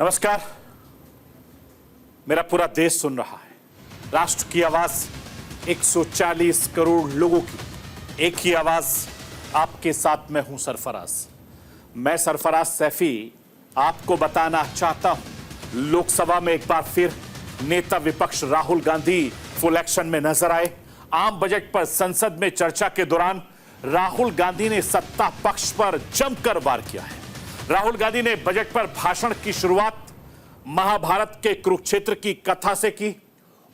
नमस्कार। मेरा पूरा देश सुन रहा है। राष्ट्र की आवाज 140 करोड़ लोगों की एक ही आवाज। आपके साथ मैं हूं सरफराज। मैं सरफराज सैफी आपको बताना चाहता हूं, लोकसभा में एक बार फिर नेता विपक्ष राहुल गांधी फुल एक्शन में नजर आए। आम बजट पर संसद में चर्चा के दौरान राहुल गांधी ने सत्ता पक्ष पर जमकर वार किया है। राहुल गांधी ने बजट पर भाषण की शुरुआत महाभारत के कुरुक्षेत्र की कथा से की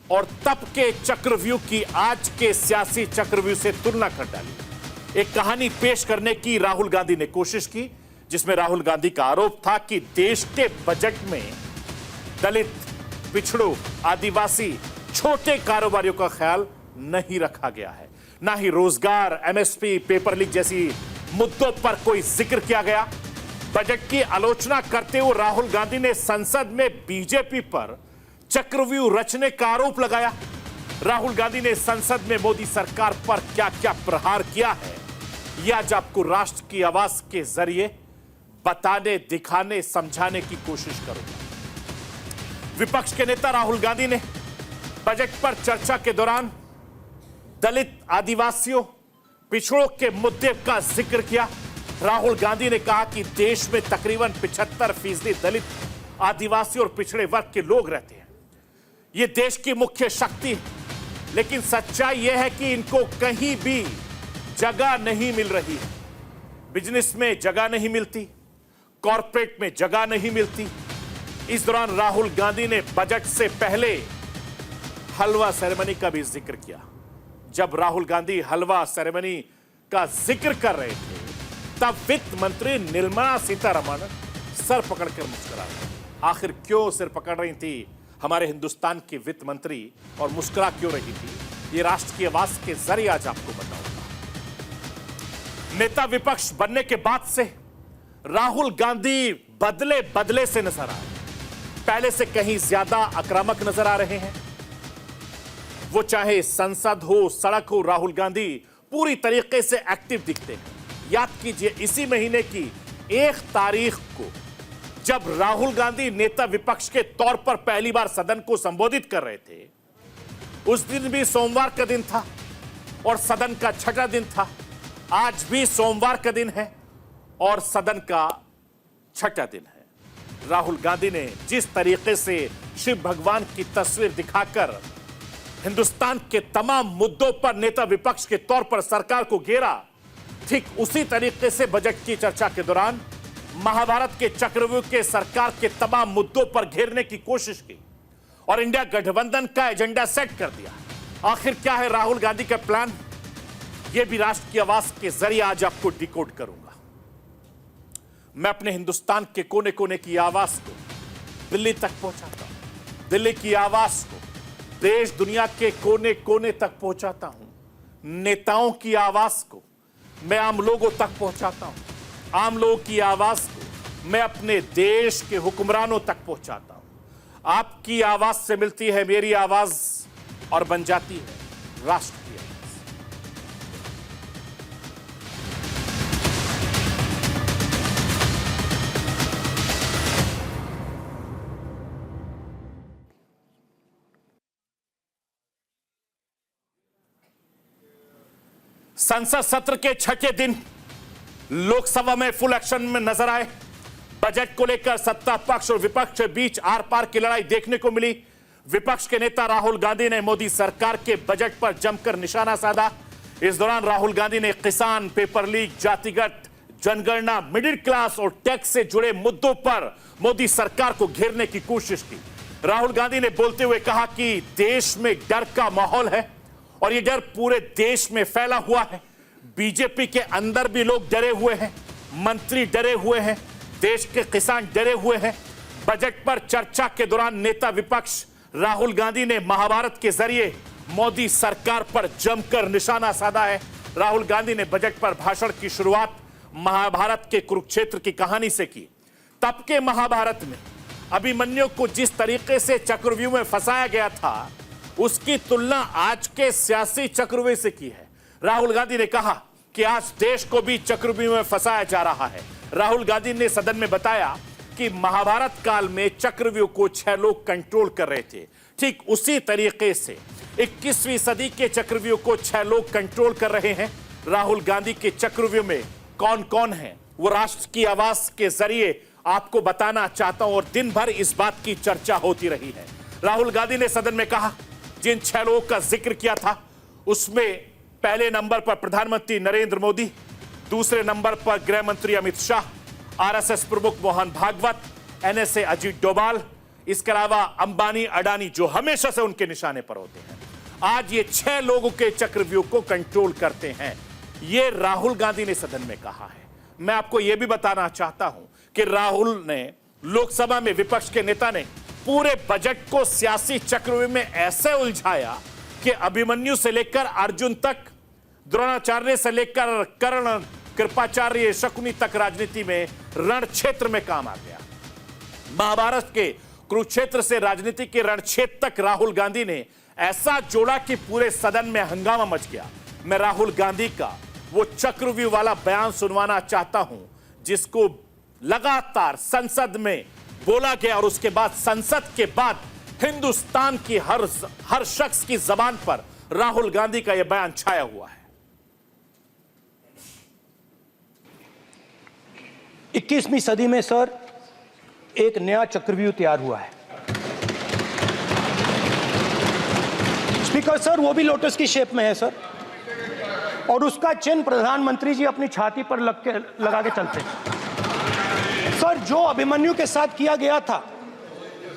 और तब के चक्रव्यूह की आज के सियासी चक्रव्यूह से तुलना कर डाली। एक कहानी पेश करने की राहुल गांधी ने कोशिश की, जिसमें राहुल गांधी का आरोप था कि देश के बजट में दलित, पिछड़ों, आदिवासी, छोटे कारोबारियों का ख्याल नहीं रखा गया है। ना ही रोजगार, एमएसपी, पेपर लीक जैसी मुद्दों पर कोई जिक्र किया गया। बजट की आलोचना करते हुए राहुल गांधी ने संसद में बीजेपी पर चक्रव्यूह रचने का आरोप लगाया। राहुल गांधी ने संसद में मोदी सरकार पर क्या क्या प्रहार किया है, यह आज आपको राष्ट्र की आवाज के जरिए बताने, दिखाने, समझाने की कोशिश करूंगा। विपक्ष के नेता राहुल गांधी ने बजट पर चर्चा के दौरान दलित, आदिवासियों, पिछड़ों के मुद्दे का जिक्र किया। राहुल गांधी ने कहा कि देश में तकरीबन 75% दलित, आदिवासी और पिछड़े वर्ग के लोग रहते हैं। यह देश की मुख्य शक्ति है, लेकिन सच्चाई यह है कि इनको कहीं भी जगह नहीं मिल रही है। बिजनेस में जगह नहीं मिलती, कॉर्पोरेट में जगह नहीं मिलती। इस दौरान राहुल गांधी ने बजट से पहले हलवा सेरेमनी का भी जिक्र किया। जब राहुल गांधी हलवा सेरेमनी का जिक्र कर रहे थे, तब वित्त मंत्री निर्मला सीतारमण सर पकड़कर मुस्कुरा रही। आखिर क्यों सिर पकड़ रही थी हमारे हिंदुस्तान की वित्त मंत्री और मुस्कुरा क्यों रही थी, ये राष्ट्र की आवाज के जरिए आज आपको बताऊंगा। नेता विपक्ष बनने के बाद से राहुल गांधी बदले बदले से नजर आए। पहले से कहीं ज्यादा आक्रामक नजर आ रहे हैं। वो चाहे संसद हो, सड़क हो, राहुल गांधी पूरी तरीके से एक्टिव दिखते हैं। याद कीजिए, इसी महीने की 1 तारीख को जब राहुल गांधी नेता विपक्ष के तौर पर पहली बार सदन को संबोधित कर रहे थे, उस दिन भी सोमवार का दिन था और सदन का छठा दिन था। आज भी सोमवार का दिन है और सदन का छठा दिन है। राहुल गांधी ने जिस तरीके से शिव भगवान की तस्वीर दिखाकर हिंदुस्तान के तमाम मुद्दों पर नेता विपक्ष के तौर पर सरकार को घेरा, ठीक उसी तरीके से बजट की चर्चा के दौरान महाभारत के चक्रव्यूह के सरकार के तमाम मुद्दों पर घेरने की कोशिश की और इंडिया गठबंधन का एजेंडा सेट कर दिया। आखिर क्या है राहुल गांधी का प्लान, यह भी राष्ट्र की आवाज के जरिए आज आपको डिकोड करूंगा। मैं अपने हिंदुस्तान के कोने कोने की आवाज को दिल्ली तक पहुंचाता हूं। दिल्ली की आवाज को देश दुनिया के कोने कोने तक पहुंचाता हूं। नेताओं की आवाज को मैं आम लोगों तक पहुंचाता हूं। आम लोगों की आवाज को मैं अपने देश के हुक्मरानों तक पहुंचाता हूं। आपकी आवाज से मिलती है मेरी आवाज और बन जाती है राष्ट्र की आवाज। संसद सत्र के छठे दिन लोकसभा में फुल एक्शन में नजर आए। बजट को लेकर सत्ता पक्ष और विपक्ष के बीच आर पार की लड़ाई देखने को मिली। विपक्ष के नेता राहुल गांधी ने मोदी सरकार के बजट पर जमकर निशाना साधा। इस दौरान राहुल गांधी ने किसान, पेपर लीक, जातिगत जनगणना, मिडिल क्लास और टैक्स से जुड़े मुद्दों पर मोदी सरकार को घेरने की कोशिश की। राहुल गांधी ने बोलते हुए कहा कि देश में डर का माहौल है और यह डर पूरे देश में फैला हुआ है। बीजेपी के अंदर भी लोग डरे हुए हैं, मंत्री डरे हुए हैं, देश के किसान डरे हुए हैं। बजट पर चर्चा के दौरान नेता विपक्ष राहुल गांधी ने महाभारत के जरिए मोदी सरकार पर जमकर निशाना साधा है। राहुल गांधी ने बजट पर भाषण की शुरुआत महाभारत के कुरुक्षेत्र की कहानी से की। तब के महाभारत में अभिमन्यु को जिस तरीके से चक्रव्यूह में फंसाया गया था, उसकी तुलना आज के सियासी चक्रव्यूह से की है। राहुल गांधी ने कहा कि आज देश को भी चक्रव्यूह में फंसाया जा रहा है। राहुल गांधी ने सदन में बताया कि महाभारत काल में चक्रव्यूह को 6 लोग कंट्रोल कर रहे थे, ठीक उसी तरीके से 21वीं सदी के चक्रव्यूह को 6 लोग कंट्रोल कर रहे हैं। राहुल गांधी के चक्रव्यूह में कौन कौन है, वो राष्ट्र की आवाज के जरिए आपको बताना चाहता हूं। और दिन भर इस बात की चर्चा होती रही है। राहुल गांधी ने सदन में कहा, जिन 6 लोगों का जिक्र किया था उसमें पहले नंबर पर प्रधानमंत्री नरेंद्र मोदी, दूसरे नंबर पर गृह मंत्री अमित शाह, आरएसएस प्रमुख मोहन भागवत, एनएसए अजीत डोभाल, इसके अलावा अंबानी अडानी जो हमेशा से उनके निशाने पर होते हैं। आज ये 6 लोगों के चक्रव्यूह को कंट्रोल करते हैं, ये राहुल गांधी ने सदन में कहा है। मैं आपको यह भी बताना चाहता हूं कि राहुल ने लोकसभा में, विपक्ष के नेता ने पूरे बजट को सियासी चक्रव्यूह में ऐसे उलझाया कि अभिमन्यु से लेकर अर्जुन तक, द्रोणाचार्य से लेकर कर्ण, कृपाचार्य, शकुनी तक राजनीति में रण क्षेत्र में काम आ गया। महाभारत के कुरुक्षेत्र से राजनीति के रण क्षेत्र तक राहुल गांधी ने ऐसा जोड़ा कि पूरे सदन में हंगामा मच गया। मैं राहुल गांधी का वो चक्रव्यूह वाला बयान सुनवाना चाहता हूं जिसको लगातार संसद में बोला गया और उसके बाद संसद के बाद हिंदुस्तान की हर शख्स की जबान पर राहुल गांधी का यह बयान छाया हुआ है। 21वीं सदी में सर एक नया चक्रव्यूह तैयार हुआ है। स्पीकर सर, वो भी लोटस की शेप में है सर, और उसका चिन्ह प्रधानमंत्री जी अपनी छाती पर लगा के चलते हैं। सर, जो अभिमन्यु के साथ किया गया था,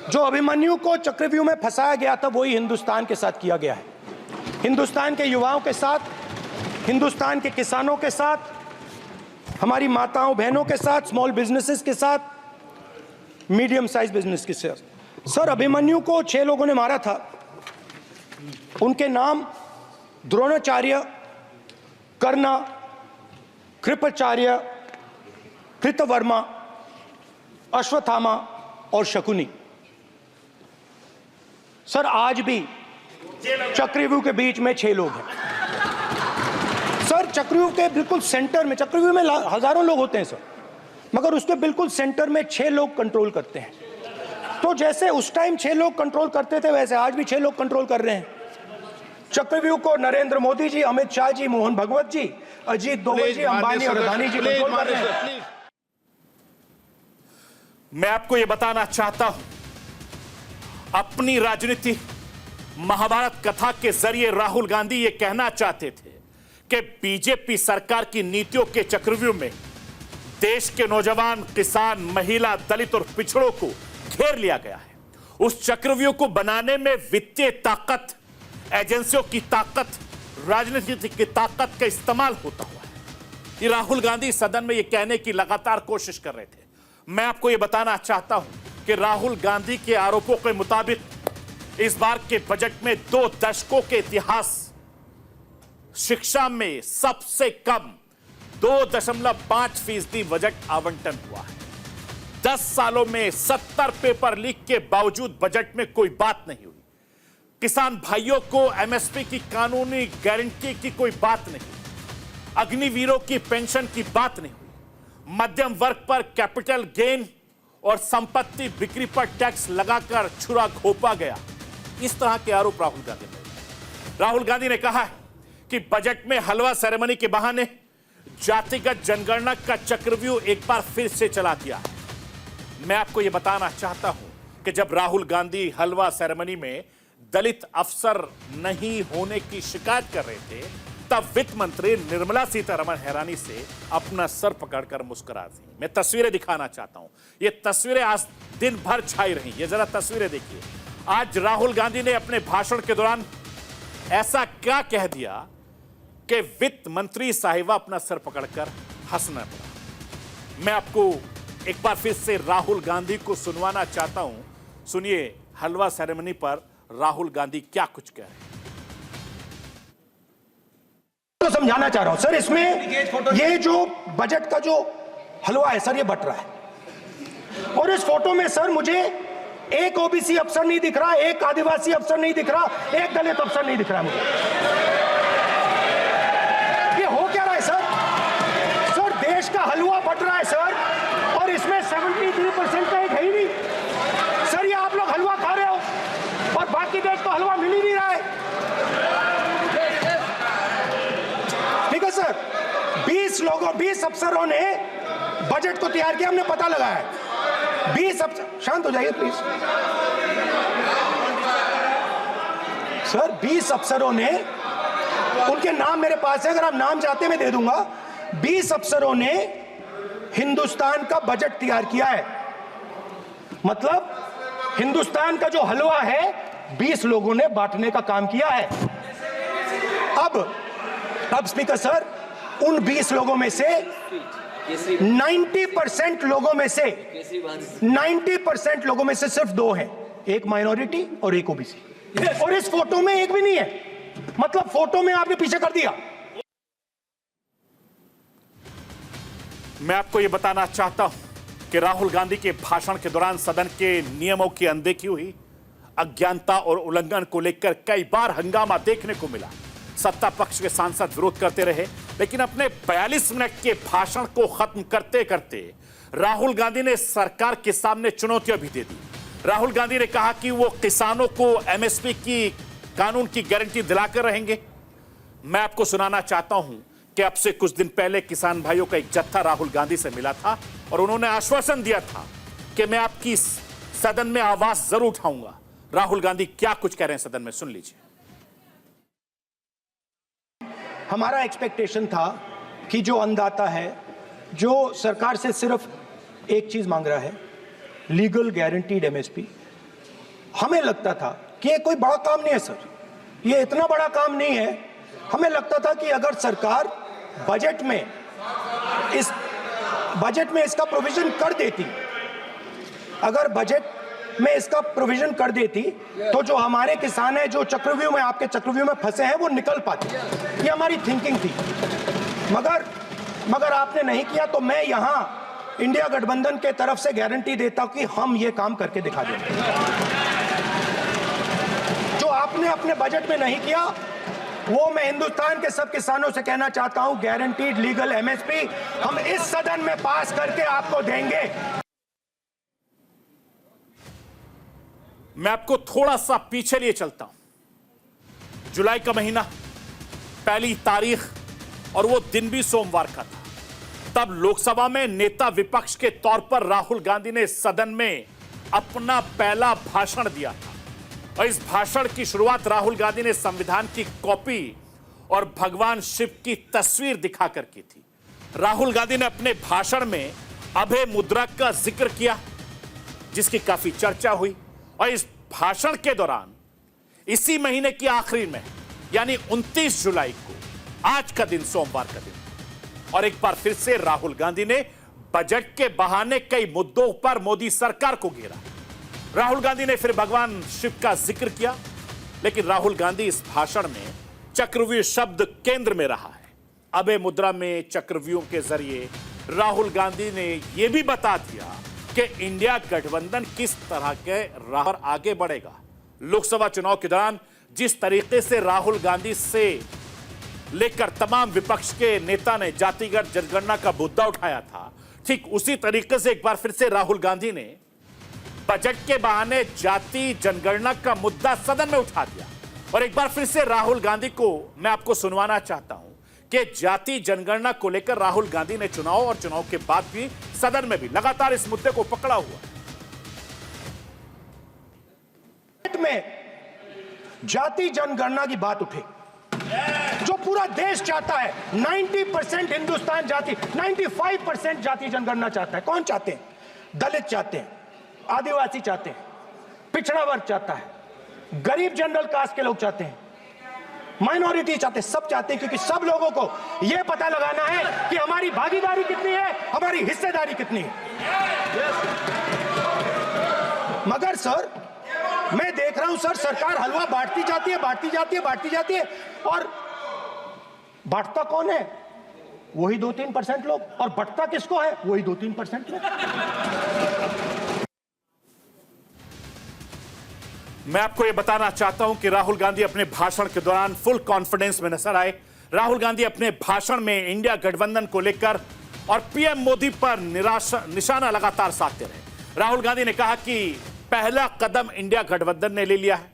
जो अभिमन्यु को चक्रव्यूह में फंसाया गया था, वही हिंदुस्तान के साथ किया गया है। हिंदुस्तान के युवाओं के साथ, हिंदुस्तान के किसानों के साथ, हमारी माताओं बहनों के साथ, स्मॉल बिजनेसेस के साथ, मीडियम साइज बिजनेस के साथ। सर, अभिमन्यु को 6 लोगों ने मारा था। उनके नाम द्रोणाचार्य, कर्ण, कृपाचार्य, कृतवर्मा, अश्वत्थामा और शकुनी। सर, आज भी चक्रव्यूह के बीच में 6 लोग हैं। सर, चक्रव्यूह के बिल्कुल सेंटर में, चक्रव्यूह में हजारों लोग होते हैं सर, मगर उसके बिल्कुल सेंटर में 6 लोग कंट्रोल करते हैं। तो जैसे उस टाइम 6 लोग कंट्रोल करते थे, वैसे आज भी 6 लोग कंट्रोल कर रहे हैं। चक्रव्यूह को नरेंद्र मोदी जी, अमित शाह जी, मोहन भागवत जी, अजीत डोभाल जी, अंबानी और अडानी जी कंट्रोल कर रहे हैं। मैं आपको यह बताना चाहता हूं, अपनी राजनीति महाभारत कथा के जरिए राहुल गांधी यह कहना चाहते थे कि बीजेपी सरकार की नीतियों के चक्रव्यूह में देश के नौजवान, किसान, महिला, दलित और पिछड़ों को घेर लिया गया है। उस चक्रव्यूह को बनाने में वित्तीय ताकत, एजेंसियों की ताकत, राजनीति की ताकत का इस्तेमाल होता हुआ है। ये राहुल गांधी सदन में यह कहने की लगातार कोशिश कर रहे थे। मैं आपको यह बताना चाहता हूं कि राहुल गांधी के आरोपों के मुताबिक इस बार के बजट में 2 दशकों के इतिहास शिक्षा में सबसे कम 2.5% बजट आवंटन हुआ है। 10 सालों में 70 पेपर लीक के बावजूद बजट में कोई बात नहीं हुई। किसान भाइयों को एमएसपी की कानूनी गारंटी की कोई बात नहीं, अग्निवीरों की पेंशन की बात नहीं हुई, मध्यम वर्ग पर कैपिटल गेन और संपत्ति बिक्री पर टैक्स लगाकर छुरा घोंपा गया। इस तरह के आरोप राहुल गांधी ने कहा है कि बजट में हलवा सेरेमनी के बहाने जातिगत जनगणना का चक्रव्यूह एक बार फिर से चला दिया है। मैं आपको यह बताना चाहता हूं कि जब राहुल गांधी हलवा सेरेमनी में दलित अफसर नहीं होने की शिकायत कर रहे थे, तब वित्त मंत्री निर्मला सीतारमण हैरानी से अपना सर पकड़कर मुस्कुरा दी। मैं तस्वीरें दिखाना चाहता हूं। ये तस्वीरें आज दिन भर छाई रही। ये जरा तस्वीरें देखिए। आज राहुल गांधी ने अपने भाषण के दौरान ऐसा क्या कह दिया कि वित्त मंत्री साहिबा अपना सर पकड़कर हंसना पड़ा। मैं आपको एक बार फिर से राहुल गांधी को सुनवाना चाहता हूं। सुनिए हलवा सेरेमनी पर राहुल गांधी क्या कुछ कह रहे हैं। तो समझाना चाह रहा हूं सर, इसमें ये जो बजट का जो हलवा है सर, ये बट रहा है। और इस फोटो में सर मुझे एक ओबीसी अफसर नहीं दिख रहा, एक आदिवासी अफसर नहीं दिख रहा, एक दलित अफसर नहीं दिख रहा मुझे। ये हो क्या रहा है सर? सर, देश का हलवा बट रहा है सर, और इसमें 73% का हलवा मिल ही नहीं रहा है। ठीक है सर, 20 अफसरों ने बजट को तैयार किया, हमने पता लगाया है। 20 अफसर, शांत हो जाइए प्लीज सर। 20 अफसरों ने, उनके नाम मेरे पास है, अगर आप नाम चाहते हैं मैं दे दूंगा। 20 अफसरों ने हिंदुस्तान का बजट तैयार किया है। मतलब हिंदुस्तान का जो हलवा है 20 लोगों ने बांटने का काम किया है। अब स्पीकर सर, उन 20 लोगों में से 90% लोगों में से 90% लोगों में से सिर्फ 2 हैं, एक माइनॉरिटी और एक ओबीसी। और इस फोटो में एक भी नहीं है। मतलब फोटो में आपने पीछे कर दिया। मैं आपको यह बताना चाहता हूं कि राहुल गांधी के भाषण के दौरान सदन के नियमों की अनदेखी हुई। अज्ञानता और उल्लंघन को लेकर कई बार हंगामा देखने को मिला। सत्ता पक्ष के सांसद विरोध करते रहे, लेकिन अपने 42 मिनट के भाषण को खत्म करते करते राहुल गांधी ने सरकार के सामने चुनौतियां भी दे दी। राहुल गांधी ने कहा कि वो किसानों को एमएसपी की कानून की गारंटी दिलाकर रहेंगे। मैं आपको सुनाना चाहता हूं कि अब से कुछ दिन पहले किसान भाइयों का एक जत्था राहुल गांधी से मिला था और उन्होंने आश्वासन दिया था कि मैं आपकी सदन में आवाज जरूर उठाऊंगा। राहुल गांधी क्या कुछ कह रहे हैं सदन में, सुन लीजिए। हमारा एक्सपेक्टेशन था कि जो अन्नदाता है, जो सरकार से सिर्फ एक चीज मांग रहा है, लीगल गारंटीड एमएसपी। हमें लगता था कि ये कोई बड़ा काम नहीं है सर, ये इतना बड़ा काम नहीं है। हमें लगता था कि अगर सरकार बजट में इसका प्रोविजन कर देती, अगर बजट में इसका प्रोविजन कर देती तो जो हमारे किसान हैं जो चक्रव्यूह में, आपके चक्रव्यूह में फंसे हैं, वो निकल पाते। ये हमारी थिंकिंग थी। मगर आपने नहीं किया। तो मैं यहां इंडिया गठबंधन के तरफ से गारंटी देता हूं कि हम ये काम करके दिखा देंगे। जो आपने अपने बजट में नहीं किया, वो मैं हिंदुस्तान के सब किसानों से कहना चाहता हूं, गारंटीड लीगल एमएसपी हम इस सदन में पास करके आपको देंगे। मैं आपको थोड़ा सा पीछे लिए चलता हूं। जुलाई का महीना, पहली तारीख, और वो दिन भी सोमवार का था। तब लोकसभा में नेता विपक्ष के तौर पर राहुल गांधी ने सदन में अपना पहला भाषण दिया था। और इस भाषण की शुरुआत राहुल गांधी ने संविधान की कॉपी और भगवान शिव की तस्वीर दिखाकर की थी। राहुल गांधी ने अपने भाषण में अभय मुद्रा का जिक्र किया, जिसकी काफी चर्चा हुई। और इस भाषण के दौरान इसी महीने की आखिरी में, यानी 29 जुलाई को, आज का दिन सोमवार का दिन, और एक बार फिर से राहुल गांधी ने बजट के बहाने कई मुद्दों पर मोदी सरकार को घेरा। राहुल गांधी ने फिर भगवान शिव का जिक्र किया, लेकिन राहुल गांधी इस भाषण में चक्रव्यूह शब्द केंद्र में रहा है। अभय मुद्रा में चक्रव्यूह के जरिए राहुल गांधी ने यह भी बता दिया कि इंडिया गठबंधन किस तरह के राह पर आगे बढ़ेगा। लोकसभा चुनाव के दौरान जिस तरीके से राहुल गांधी से लेकर तमाम विपक्ष के नेता ने जातिगत जनगणना का मुद्दा उठाया था, ठीक उसी तरीके से एक बार फिर से राहुल गांधी ने बजट के बहाने जाति जनगणना का मुद्दा सदन में उठा दिया। और एक बार फिर से राहुल गांधी को मैं आपको सुनवाना चाहता हूं कि जाति जनगणना को लेकर राहुल गांधी ने चुनाव और चुनाव के बाद भी सदन में भी लगातार इस मुद्दे को पकड़ा हुआ में जाति जनगणना की बात उठे, जो पूरा देश चाहता है। 90% हिंदुस्तान जाति, 95% जाति जनगणना चाहता है। कौन चाहते हैं? दलित चाहते हैं, आदिवासी चाहते हैं, पिछड़ा वर्ग चाहता है, गरीब जनरल कास्ट के लोग चाहते हैं, माइनॉरिटी चाहते हैं, सब चाहते हैं, क्योंकि सब लोगों को यह पता लगाना है कि हमारी भागीदारी कितनी है, हमारी हिस्सेदारी कितनी है। मगर सर, मैं देख रहा हूं सर, सरकार हलवा बांटती जाती है, और बांटता कौन है? वही 2-3% लोग, और बंटता किसको है? वही 2-3% लोग। मैं आपको यह बताना चाहता हूं कि राहुल गांधी अपने भाषण के दौरान फुल कॉन्फिडेंस में नजर आए। राहुल गांधी अपने भाषण में इंडिया गठबंधन को लेकर और पीएम मोदी पर निशाना लगातार साधते रहे। राहुल गांधी ने कहा कि पहला कदम इंडिया गठबंधन ने ले लिया है।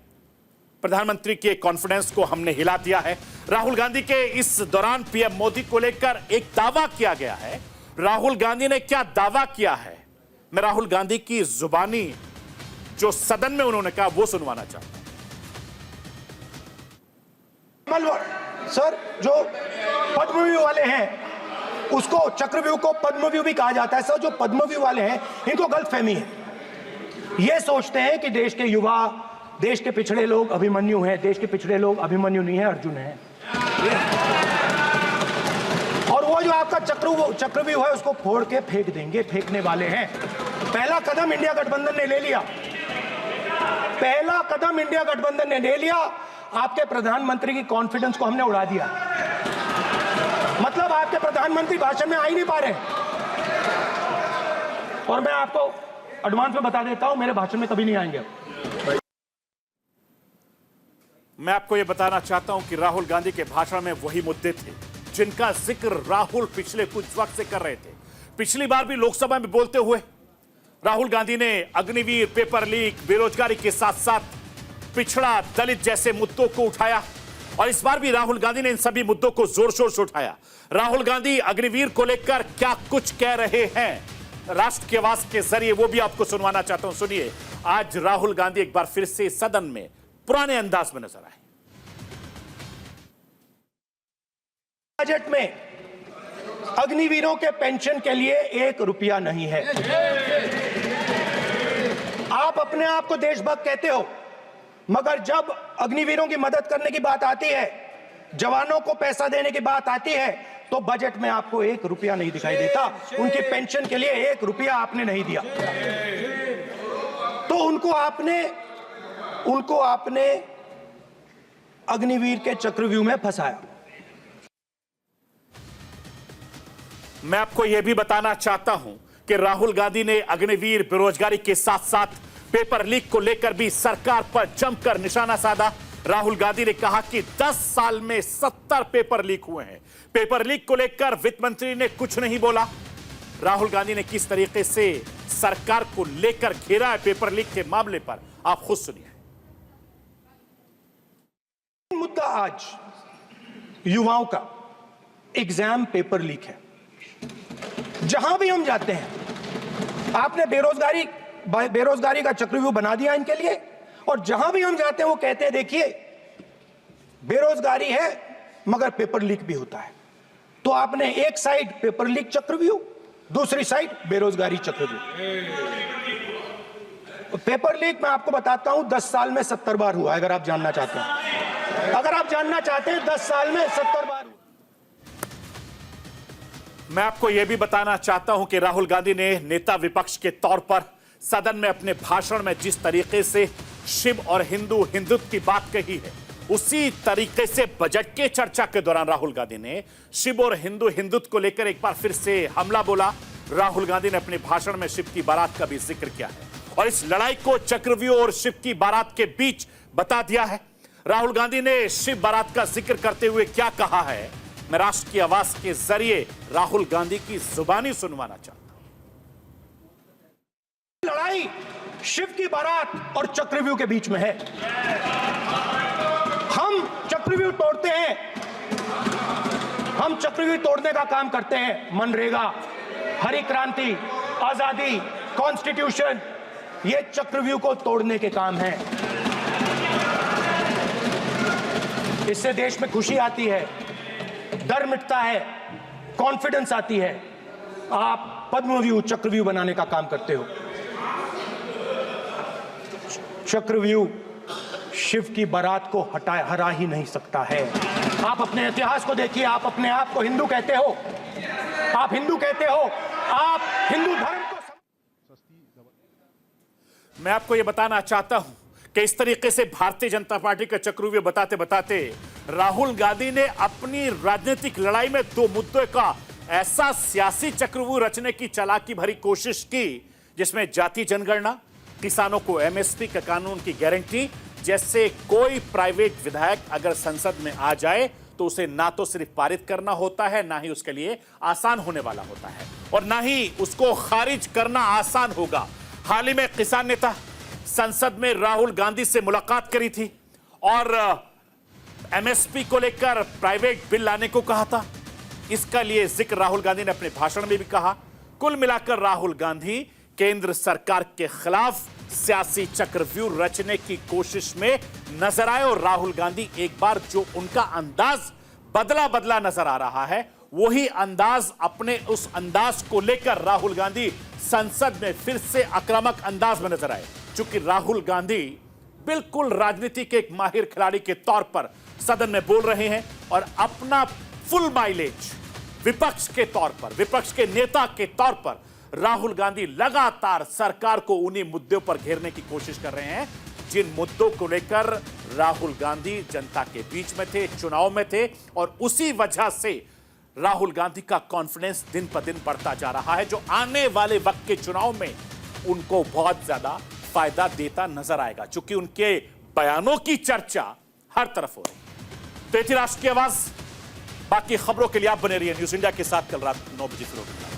प्रधानमंत्री के कॉन्फिडेंस को हमने हिला दिया है। राहुल गांधी के इस दौरान पीएम मोदी को लेकर एक दावा किया गया है। राहुल गांधी ने क्या दावा किया है, मैं राहुल गांधी की जुबानी जो सदन में उन्होंने कहा वो सुनवाना चाहता हूं। सर, जो पद्मव्यूह वाले हैं उसको चक्रव्यूह को पद्मव्यूह भी कहा जाता है। सर, जो पद्मव्यूह वाले हैं इनको गलतफहमी है। ये सोचते हैं कि देश के युवा, देश के पिछड़े लोग अभिमन्यु हैं। देश के पिछड़े लोग अभिमन्यु नहीं है, अर्जुन है। और वो जो आपका चक्रव्यूह है उसको फोड़ के फेंक देंगे, फेंकने वाले हैं। पहला कदम इंडिया गठबंधन ने ले लिया। पहला कदम इंडिया गठबंधन ने ले लिया। आपके प्रधानमंत्री की कॉन्फिडेंस को हमने उड़ा दिया। मतलब आपके प्रधानमंत्री भाषण में आ ही नहीं पा रहे। और मैं आपको एडवांस में बता देता हूं, मेरे भाषण में कभी नहीं आएंगे। मैं आपको यह बताना चाहता हूं कि राहुल गांधी के भाषण में वही मुद्दे थे जिनका जिक्र राहुल पिछले कुछ वक्त से कर रहे थे। पिछली बार भी लोकसभा में बोलते हुए राहुल गांधी ने अग्निवीर, पेपर लीक, बेरोजगारी के साथ साथ पिछड़ा, दलित जैसे मुद्दों को उठाया और इस बार भी राहुल गांधी ने इन सभी मुद्दों को जोर शोर से उठाया। राहुल गांधी अग्निवीर को लेकर क्या कुछ कह रहे हैं राष्ट्र की आवाज के जरिए, वो भी आपको सुनवाना चाहता हूं। सुनिए, आज राहुल गांधी एक बार फिर से सदन में पुराने अंदाज में नजर आए। बजट में अग्निवीरों के पेंशन के लिए 1 रुपया नहीं है। आप अपने आप को देशभक्त कहते हो, मगर जब अग्निवीरों की मदद करने की बात आती है, जवानों को पैसा देने की बात आती है, तो बजट में आपको 1 रुपया नहीं दिखाई देता। उनकी पेंशन के लिए 1 रुपया आपने नहीं दिया। तो उनको आपने अग्निवीर के चक्रव्यूह में फंसाया। मैं आपको यह भी बताना चाहता हूं कि राहुल गांधी ने अग्निवीर, बेरोजगारी के साथ साथ पेपर लीक को लेकर भी सरकार पर जमकर निशाना साधा। राहुल गांधी ने कहा कि 10 साल में 70 पेपर लीक हुए हैं। पेपर लीक को लेकर वित्त मंत्री ने कुछ नहीं बोला। राहुल गांधी ने किस तरीके से सरकार को लेकर घेरा है पेपर लीक के मामले पर, आप खुद सुनिए। मुद्दा आज युवाओं का एग्जाम पेपर लीक है। जहां भी हम जाते हैं, आपने बेरोजगारी का चक्रव्यूह बना दिया इनके लिए। और जहां भी हम जाते हैं वो कहते हैं देखिए बेरोजगारी है मगर पेपर लीक भी होता है। तो आपने एक साइड पेपर लीक चक्रव्यूह, दूसरी साइड बेरोजगारी चक्रव्यूह। पेपर लीक मैं आपको बताता हूं 10 साल में 70 बार हुआ। अगर आप जानना चाहते हैं, 10 साल में 70 बार हुआ। मैं आपको यह भी बताना चाहता हूं कि राहुल गांधी ने नेता विपक्ष के तौर पर सदन में अपने भाषण में जिस तरीके से शिव और हिंदुत्व की बात कही है, उसी तरीके से बजट के चर्चा के दौरान राहुल गांधी ने शिव और हिंदुत्व को लेकर एक बार फिर से हमला बोला। राहुल गांधी ने अपने भाषण में शिव की बारात का भी जिक्र किया है और इस लड़ाई को चक्रव्यूह और शिव की बारात के बीच बता दिया है। राहुल गांधी ने शिव बारात का जिक्र करते हुए क्या कहा है, मैं राष्ट्र की आवाज के जरिए राहुल गांधी की जुबानी सुनवाना चाहता हूं। लड़ाई शिव की बारात और चक्रव्यूह के बीच में है। हम चक्रव्यूह तोड़ते हैं, हम चक्रव्यूह तोड़ने का काम करते हैं। मनरेगा, हरी क्रांति, आजादी, कॉन्स्टिट्यूशन, ये चक्रव्यूह को तोड़ने के काम हैं। इससे देश में खुशी आती है, डर मिटता है, कॉन्फिडेंस आती है। आप पद्मव्यूह चक्रव्यूह बनाने का काम करते हो। चक्रव्यूह शिव की बारात को हरा ही नहीं सकता है। आप अपने इतिहास को देखिए। आप अपने आप को हिंदू कहते हो, आप हिंदू कहते हो, आप हिंदू धर्म को। मैं आपको यह बताना चाहता हूं कि इस तरीके से भारतीय जनता पार्टी का चक्रव्यूह बताते बताते राहुल गांधी ने अपनी राजनीतिक लड़ाई में 2 मुद्दों का ऐसा सियासी चक्रव्यूह रचने की चालाकी भरी कोशिश की जिसमें जाति जनगणना, किसानों को एमएसपी का कानून की गारंटी जैसे कोई प्राइवेट विधायक अगर संसद में आ जाए तो उसे ना तो सिर्फ पारित करना होता है, ना ही उसके लिए आसान होने वाला होता है और ना ही उसको खारिज करना आसान होगा। हाल ही में किसान नेता संसद में राहुल गांधी से मुलाकात करी थी और एमएसपी को लेकर प्राइवेट बिल लाने को कहा था। इसका लिए जिक्र राहुल गांधी ने अपने भाषण में भी कहा। कुल मिलाकर राहुल गांधी केंद्र सरकार के खिलाफ सियासी चक्रव्यूह रचने की कोशिश में नजर आए और राहुल गांधी एक बार जो उनका अंदाज बदला बदला नजर आ रहा है, वही अंदाज अपने उस अंदाज को लेकर राहुल गांधी संसद में फिर से आक्रामक अंदाज में नजर आए। चूंकि राहुल गांधी बिल्कुल राजनीति के एक माहिर खिलाड़ी के तौर पर सदन में बोल रहे हैं और अपना फुल माइलेज विपक्ष के तौर पर, विपक्ष के नेता के तौर पर राहुल गांधी लगातार सरकार को उन्हीं मुद्दों पर घेरने की कोशिश कर रहे हैं जिन मुद्दों को लेकर राहुल गांधी जनता के बीच में थे, चुनाव में थे, और उसी वजह से राहुल गांधी का कॉन्फिडेंस दिन पर दिन बढ़ता जा रहा है, जो आने वाले वक्त के चुनाव में उनको बहुत ज्यादा फायदा देता नजर आएगा, क्योंकि उनके बयानों की चर्चा हर तरफ हो रही है। तो ये थी राष्ट्र की आवाज। बाकी खबरों के लिए आप बने रहिए न्यूज़ इंडिया के साथ। कल रात 9 बजे फिर होगी।